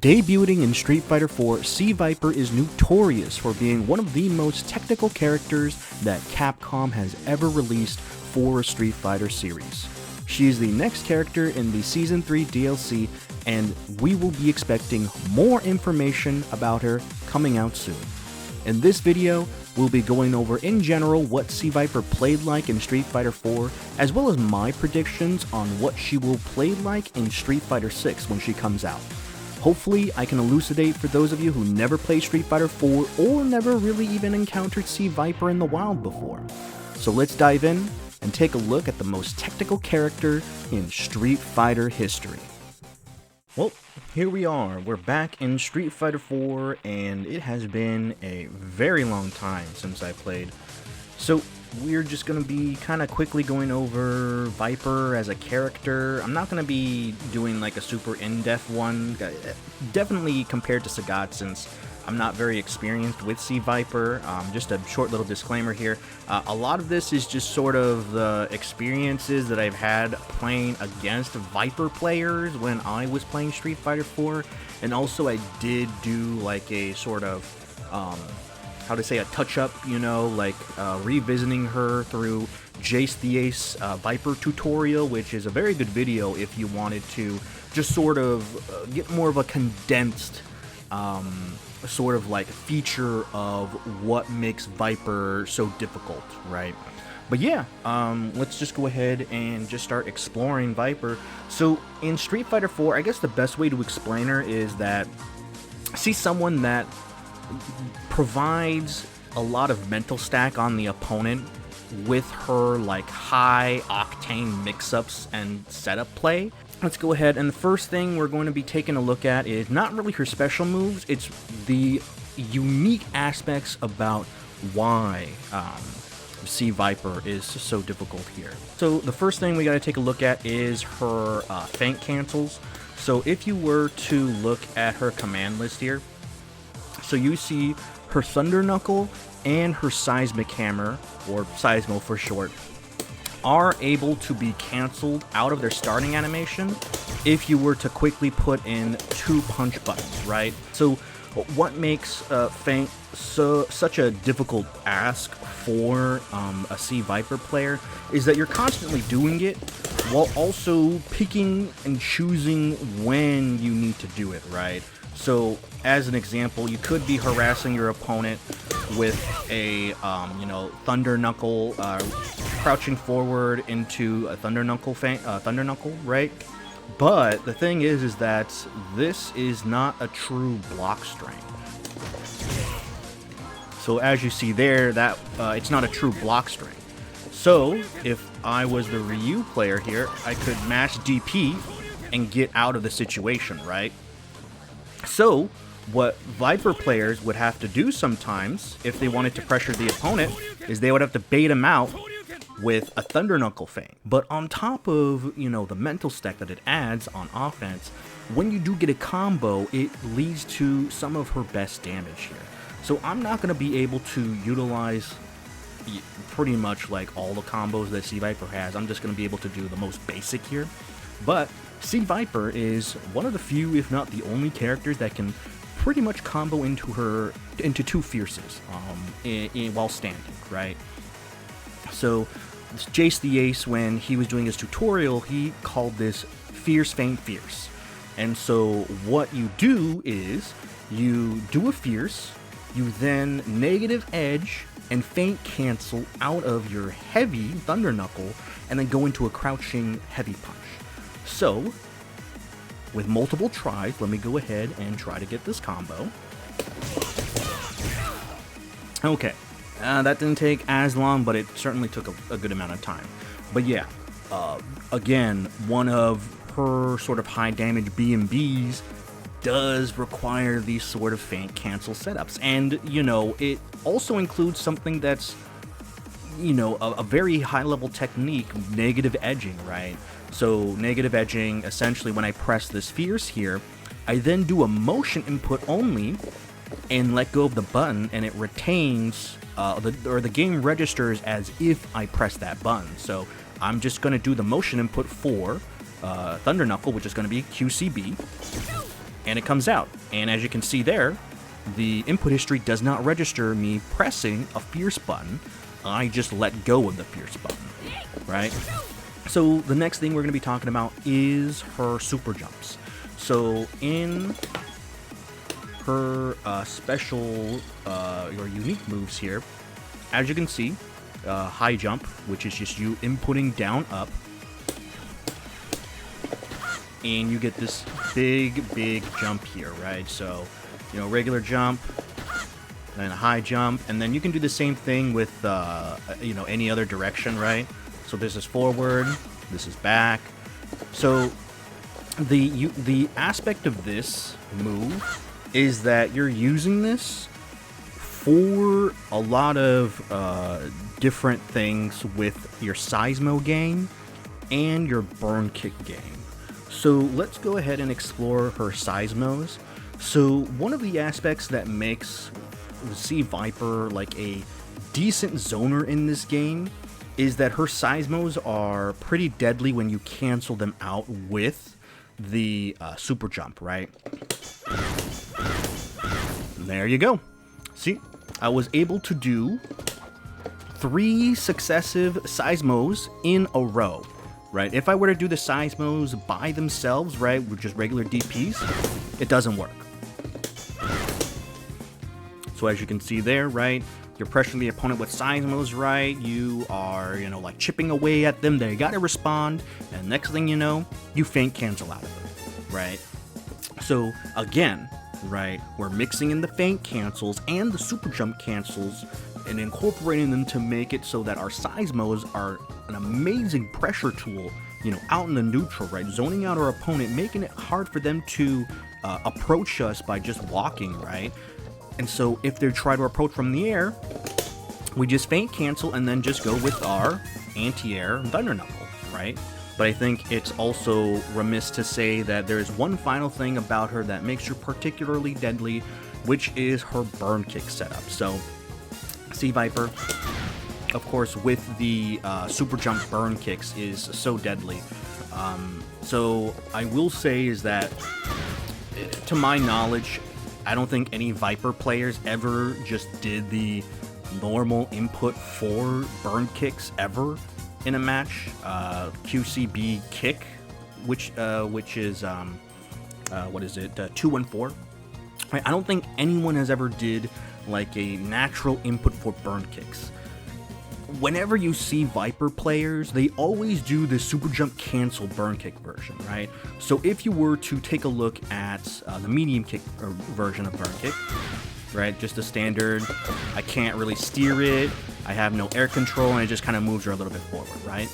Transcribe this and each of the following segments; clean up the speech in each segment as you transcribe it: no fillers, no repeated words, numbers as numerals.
Debuting in Street Fighter 4, C.Viper is notorious for being one of the most technical characters that Capcom has ever released for a Street Fighter series. She is the next character in the Season 3 DLC, and we will be expecting more information about her coming out soon. In this video, we'll be going over in general what C.Viper played like in Street Fighter 4, as well as my predictions on what she will play like in Street Fighter 6 when she comes out. Hopefully, I can elucidate for those of you who never played Street Fighter 4 or never really even encountered C.Viper in the wild before. So let's dive in and take a look at the most technical character in Street Fighter history. Well, here we are. We're back in Street Fighter 4, and it has been a very long time since I played. So we're just going to be kind of quickly going over Viper as a character. I'm not going to be doing like a super in-depth one, definitely compared to Sagat, since I'm not very experienced with C.Viper. Just a short little disclaimer here. A lot of this is just sort of the experiences that I've had playing against Viper players when I was playing Street Fighter 4, and also I did do like a sort of how to say, a touch-up, you know, like revisiting her through Jace the Ace Viper tutorial, which is a very good video if you wanted to just sort of get more of a condensed sort of like feature of what makes Viper so difficult, right? But yeah, let's just go ahead and just start exploring Viper. So in Street Fighter 4, I guess the best way to explain her is that see someone that provides a lot of mental stack on the opponent with her like high octane mix-ups and setup play. Let's go ahead, and the first thing we're going to be taking a look at is not really her special moves, it's the unique aspects about why C.Viper is so difficult here. So the first thing we got to take a look at is her Feint Cancels. So if you were to look at her command list here, so you see her Thunder Knuckle and her Seismic Hammer, or Seismo for short, are able to be canceled out of their starting animation if you were to quickly put in 2 punch buttons, right? So what makes Feint such a difficult ask for a C.Viper player is that you're constantly doing it while also picking and choosing when you need to do it, right? So, as an example, you could be harassing your opponent with a, you know, Thunder Knuckle, crouching forward into a Thunder Knuckle, right? But the thing is that this is not a true block string. So, as you see there, that it's not a true block string. So, if I was the Ryu player here, I could mash DP and get out of the situation, right? So, what Viper players would have to do sometimes, if they wanted to pressure the opponent, is they would have to bait him out with a Thunder Knuckle feint. But on top of, you know, the mental stack that it adds on offense, when you do get a combo, it leads to some of her best damage here. So I'm not going to be able to utilize pretty much like all the combos that C.Viper has. I'm just going to be able to do the most basic here. But C.Viper is one of the few, if not the only characters that can pretty much combo into 2 fierces while standing, right? So Jace the Ace, when he was doing his tutorial, he called this Fierce Feint Fierce. And so what you do is you do a fierce, you then negative edge and feint cancel out of your heavy Thunder Knuckle, and then go into a crouching heavy punch. So, with multiple tries, let me go ahead and try to get this combo. Okay, that didn't take as long, but it certainly took a good amount of time. But yeah, again, one of her sort of high damage B&Bs does require these sort of feint cancel setups. And, you know, it also includes something that's, you know, a very high level technique, negative edging, right? So negative edging, essentially when I press this fierce here, I then do a motion input only and let go of the button, and it retains, the game registers as if I press that button. So I'm just going to do the motion input for Thunder Knuckle, which is going to be QCB. and it comes out. And as you can see there, the input history does not register me pressing a fierce button. I just let go of the fierce button, right? So the next thing we're going to be talking about is her super jumps. So in her special or unique moves here, as you can see, high jump, which is just you inputting down up, and you get this big jump here, right? So, you know, regular jump, and a high jump, and then you can do the same thing with, you know, any other direction, right? So this is forward, this is back. So the aspect of this move is that you're using this for a lot of different things with your Seismo game and your burn kick game. So let's go ahead and explore her Seismos. So one of the aspects that makes C.Viper like a decent zoner in this game is that her Seismos are pretty deadly when you cancel them out with the super jump, right? There you go. See, I was able to do 3 successive Seismos in a row, right? If I were to do the Seismos by themselves, right, with just regular DPs, it doesn't work. So as you can see there, right, you're pressuring the opponent with Seismos, right? You are, you know, like chipping away at them. They gotta respond, and next thing you know, you feint cancel out of them, right? So again, right, we're mixing in the feint cancels and the super jump cancels and incorporating them to make it so that our Seismos are an amazing pressure tool, you know, out in the neutral, right? Zoning out our opponent, making it hard for them to approach us by just walking, right? And so if they try to approach from the air, we just feint cancel and then just go with our anti-air Thunder Knuckle, right? But I think it's also remiss to say that there is one final thing about her that makes her particularly deadly, which is her burn kick setup. So C.Viper, of course, with the super jump burn kicks is so deadly. So I will say is that, to my knowledge, I don't think any Viper players ever just did the normal input for burn kicks ever in a match. QCB kick, which is what is it? 2 and 4. I don't think anyone has ever did like a natural input for burn kicks. Whenever you see Viper players, they always do the super jump cancel burn kick version, right? So if you were to take a look at the medium kick version of burn kick, right, just the standard, I can't really steer it, I have no air control, and it just kind of moves her a little bit forward, right?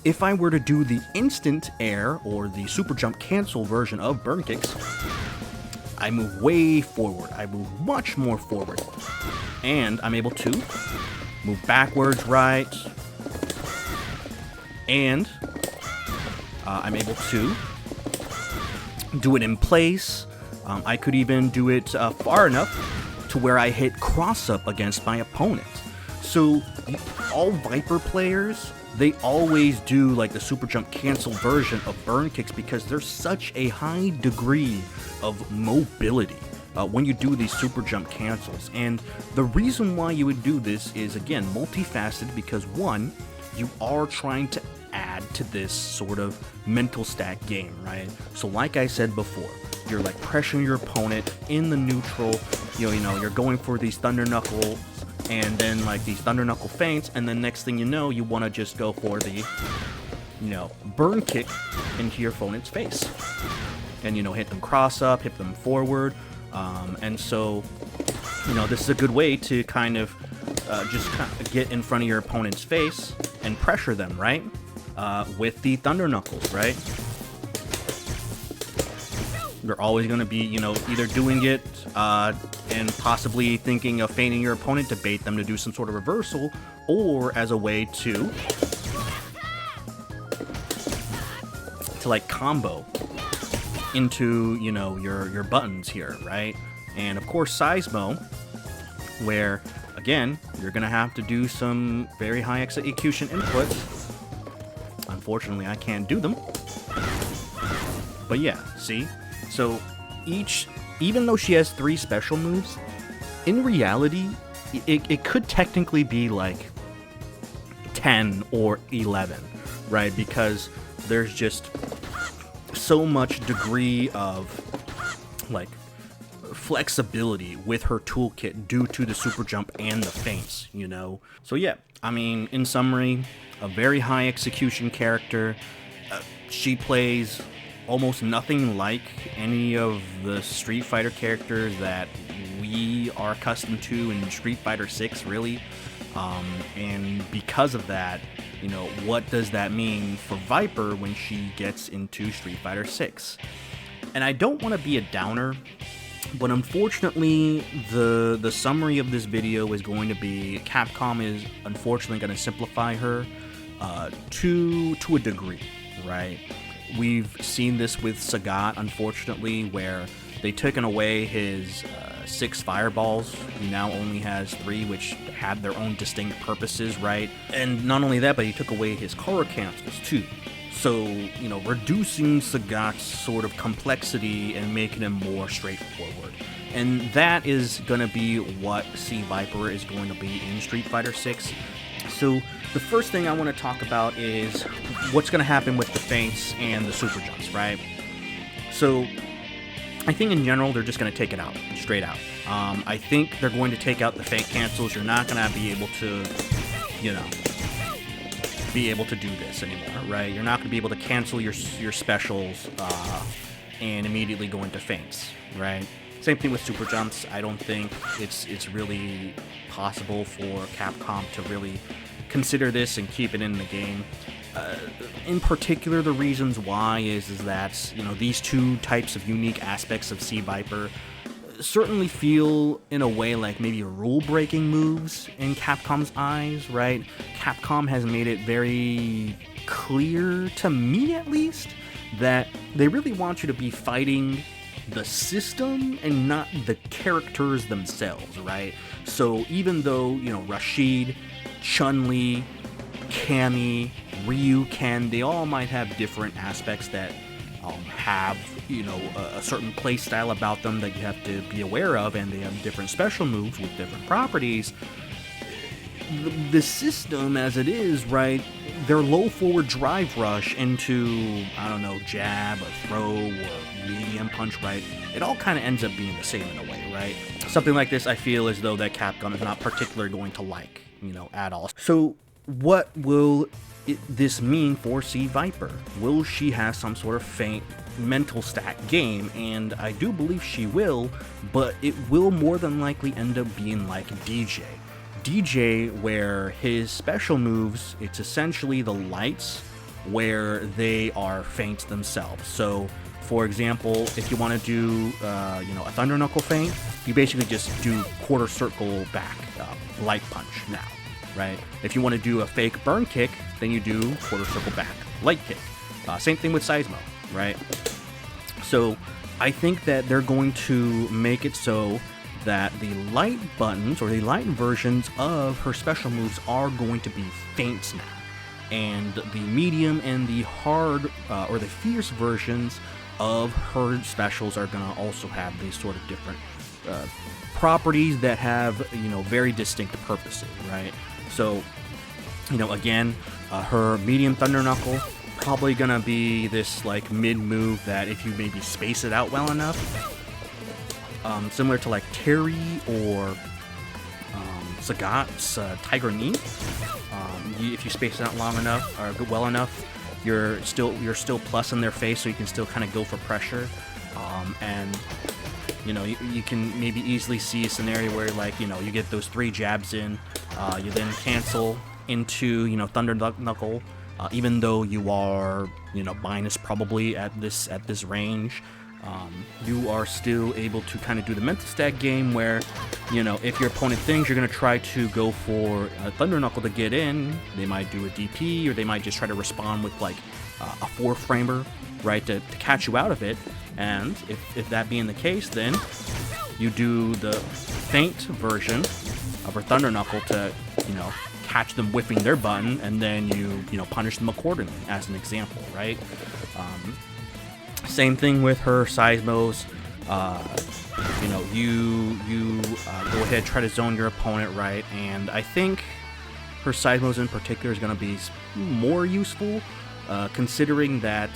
If I were to do the instant air or the super jump cancel version of burn kicks, I move way forward, I move much more forward, and I'm able to move backwards, right, and I'm able to do it in place. I could even do it far enough to where I hit cross-up against my opponent. So all Viper players, they always do like the super jump cancel version of burn kicks because there's such a high degree of mobility when you do these super jump cancels. And the reason why you would do this is, again, multifaceted, because one, you are trying to add to this sort of mental stat game, right? So like I said before, you're like pressuring your opponent in the neutral, you know, you're going for these Thunder Knuckles and then like these Thunder Knuckle feints, and then next thing you know, you want to just go for the, you know, burn kick into your opponent's face. And, you know, hit them cross up, hit them forward. And so, you know, this is a good way to kind of just kind of get in front of your opponent's face and pressure them, right? With the Thunder Knuckles, right? You're always going to be, you know, either doing it and possibly thinking of feinting your opponent to bait them to do some sort of reversal, or as a way to like combo into, you know, your buttons here, right? And of course Seismo, where again you're gonna have to do some very high execution inputs. Unfortunately I can't do them, but yeah, see, so even though she has 3 special moves, in reality, it could technically be like 10 or 11, right? Because there's just so much degree of like flexibility with her toolkit due to the super jump and the feints, you know? So yeah, I mean, in summary, a very high execution character. She plays almost nothing like any of the Street Fighter characters that we are accustomed to in Street Fighter 6, really. And because of that, you know, what does that mean for Viper when she gets into Street Fighter 6? And I don't want to be a downer, but unfortunately, the summary of this video is going to be Capcom is unfortunately going to simplify her to a degree, right? We've seen this with Sagat, unfortunately, where they've taken away his 6 fireballs. He now only has 3, which had their own distinct purposes, right? And not only that, but he took away his Feint Cancels too. So, you know, reducing Sagat's sort of complexity and making him more straightforward. And that is going to be what C.Viper is going to be in Street Fighter 6. So the first thing I want to talk about is what's going to happen with the feints and the super jumps, right? So I think in general, they're just going to take it out, straight out. I think they're going to take out the Feint Cancels. You're not going to be able to, you know, do this anymore, right? You're not going to be able to cancel your specials and immediately go into feints, right? Same thing with super jumps. I don't think it's really possible for Capcom to really consider this and keep it in the game. In particular, the reasons why is that, you know, these 2 types of unique aspects of C.Viper certainly feel in a way like maybe rule-breaking moves in Capcom's eyes, right? Capcom has made it very clear, to me at least, that they really want you to be fighting the system and not the characters themselves, right? So even though, you know, Rashid, Chun-Li, Cammy, Ryu, Ken, they all might have different aspects that have, you know, a certain play style about them that you have to be aware of, and they have different special moves with different properties. The system as it is, right, their low forward drive rush into, I don't know, jab or throw or medium punch, right, it all kind of ends up being the same in a way, right? Something like this, I feel as though that Capcom is not particularly going to like, you know, at all. So what will this mean for C.Viper? Will she have some sort of feint mental stack game? And I do believe she will, but it will more than likely end up being like Deejay. Deejay, where his special moves, it's essentially the lights where they are feints themselves. So, for example, if you want to do, you know, a Thunder Knuckle feint, you basically just do quarter circle back, light punch now, right? If you want to do a fake burn kick, then you do quarter circle back, light kick. Same thing with Seismo, right? So I think that they're going to make it so that the light buttons or the light versions of her special moves are going to be feints now. And the medium and the hard or the fierce versions of her specials are going to also have these sort of different properties that have, you know, very distinct purposes, right? So, you know, again, her medium Thunder Knuckle, probably going to be this like mid move that if you maybe space it out well enough, similar to like Terry or Sagat's Tiger Knee, if you space it out long enough or well enough, you're still plus in their face, so you can still kind of go for pressure, and you know, you can maybe easily see a scenario where, like, you know, you get those 3 jabs in, you then cancel into, you know, Thunder Knuckle, even though you are, you know, minus probably at this range, you are still able to kind of do the mental stack game where, you know, if your opponent thinks you're going to try to go for a Thunder Knuckle to get in, they might do a DP, or they might just try to respond with like a 4-framer, right, to catch you out of it. And if that being the case, then you do the feint version of her Thunder Knuckle to, you know, catch them whiffing their button, and then you know, punish them accordingly, as an example, right? Same thing with her Seismo's You know, you go ahead, try to zone your opponent right, and I think her Seismos in particular is going to be more useful, considering that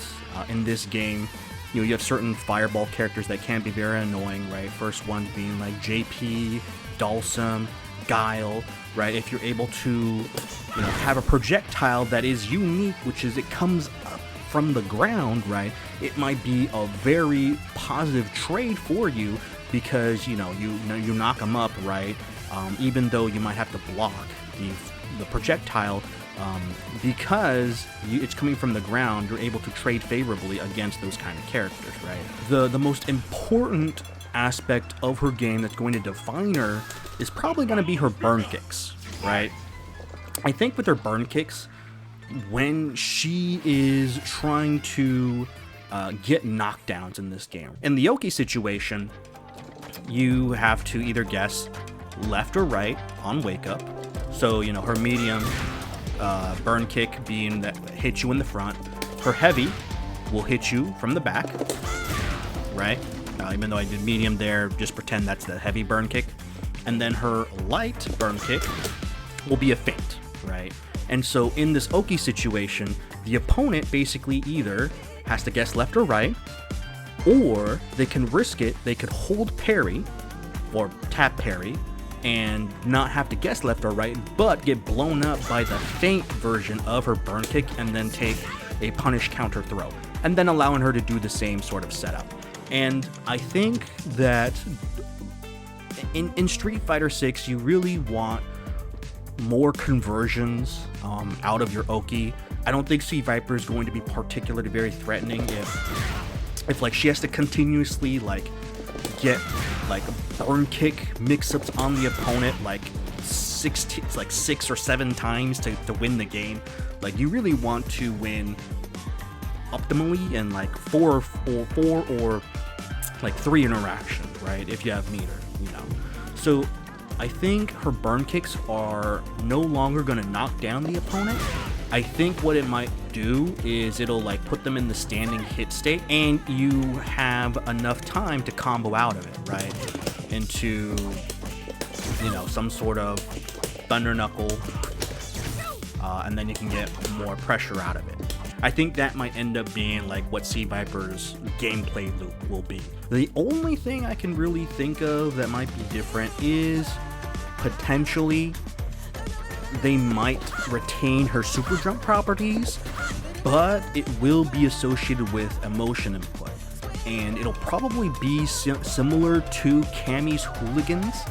in this game, you know, you have certain fireball characters that can be very annoying, right? First one being like JP, Dalsum, Guile, right? If you're able to, you know, have a projectile that is unique, which is it comes up from the ground, right? It might be a very positive trade for you because, you know, you knock them up, right? Even though you might have to block the projectile, because it's coming from the ground, you're able to trade favorably against those kind of characters, right? The most important aspect of her game that's going to define her is probably going to be her burn kicks, right? I think with her burn kicks, when she is trying to get knockdowns in this game. In the Oki situation, you have to either guess left or right on wake up. So, you know, her medium burn kick being that hits you in the front. Her heavy will hit you from the back, right? Even though I did medium there, just pretend that's the heavy burn kick. And then her light burn kick will be a feint, right? And so in this Oki situation, the opponent basically either has to guess left or right, or they can risk it. They could hold parry or tap parry and not have to guess left or right, but get blown up by the feint version of her burn kick and then take a punish counter throw, and then allowing her to do the same sort of setup. And I think that in Street Fighter 6, you really want more conversions out of your Oki. I don't think C.Viper is going to be particularly very threatening if like she has to continuously like get like burn kick mix-ups on the opponent like 6 or 7 times to win the game. Like, you really want to win optimally in like 4 or like 3 interactions, right? If you have meter, you know. So I think her burn kicks are no longer going to knock down the opponent. I think what it might do is it'll like put them in the standing hit state, and you have enough time to combo out of it, right? Into, you know, some sort of thunder knuckle, and then you can get more pressure out of it. I think that might end up being like what C.Viper's gameplay loop will be. The only thing I can really think of that might be different is potentially they might retain her super jump properties, but it will be associated with emotion input, and it'll probably be similar to Cammy's Hooligans,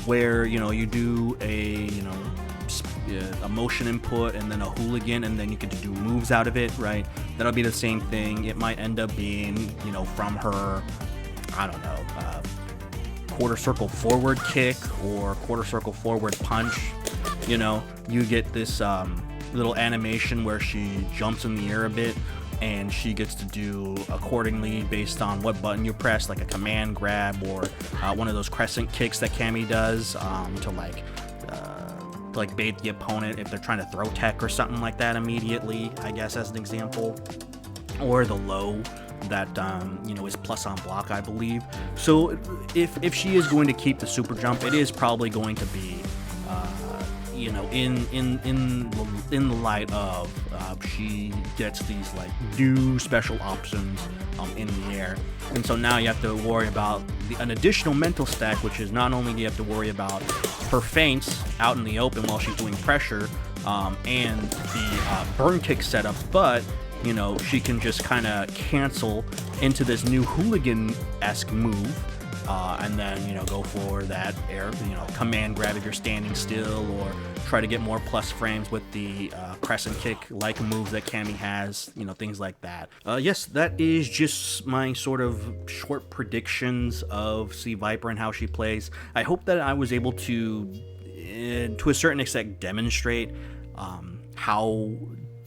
where, you know, you do a, you know, emotion input and then a hooligan, and then you get to do moves out of it, right? That'll be the same thing. It might end up being, you know, from her, I don't know, quarter circle forward kick or quarter circle forward punch. You know, you get this little animation where she jumps in the air a bit, and she gets to do accordingly based on what button you press, like a command grab or one of those crescent kicks that Cammy does to like bait the opponent if they're trying to throw tech or something like that immediately, I guess, as an example. Or the low that you know, is plus on block, I believe. So if she is going to keep the super jump, it is probably going to be you know, in the light of she gets these like new special options in the air. And so now you have to worry about an additional mental stack, which is not only do you have to worry about her feints out in the open while she's doing pressure, and the burn kick setups, but, you know, she can just kind of cancel into this new hooligan-esque move, and then, you know, go for that air, you know, command grab if you're standing still, or try to get more plus frames with the crescent kick like moves that Cammy has, you know, things like that. Yes, that is just my sort of short predictions of C.Viper and how she plays. I hope that I was able to a certain extent demonstrate how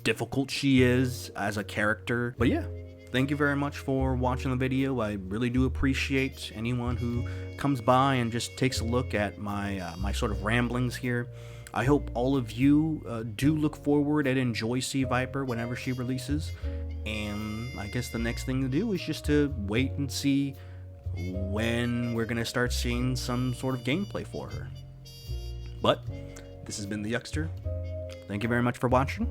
difficult she is as a character. But yeah, thank you very much for watching the video. I really do appreciate anyone who comes by and just takes a look at my my sort of ramblings here. I hope all of you do look forward and enjoy C.Viper whenever she releases. And I guess the next thing to do is just to wait and see when we're going to start seeing some sort of gameplay for her. But this has been the Yuckster. Thank you very much for watching.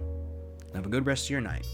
Have a good rest of your night.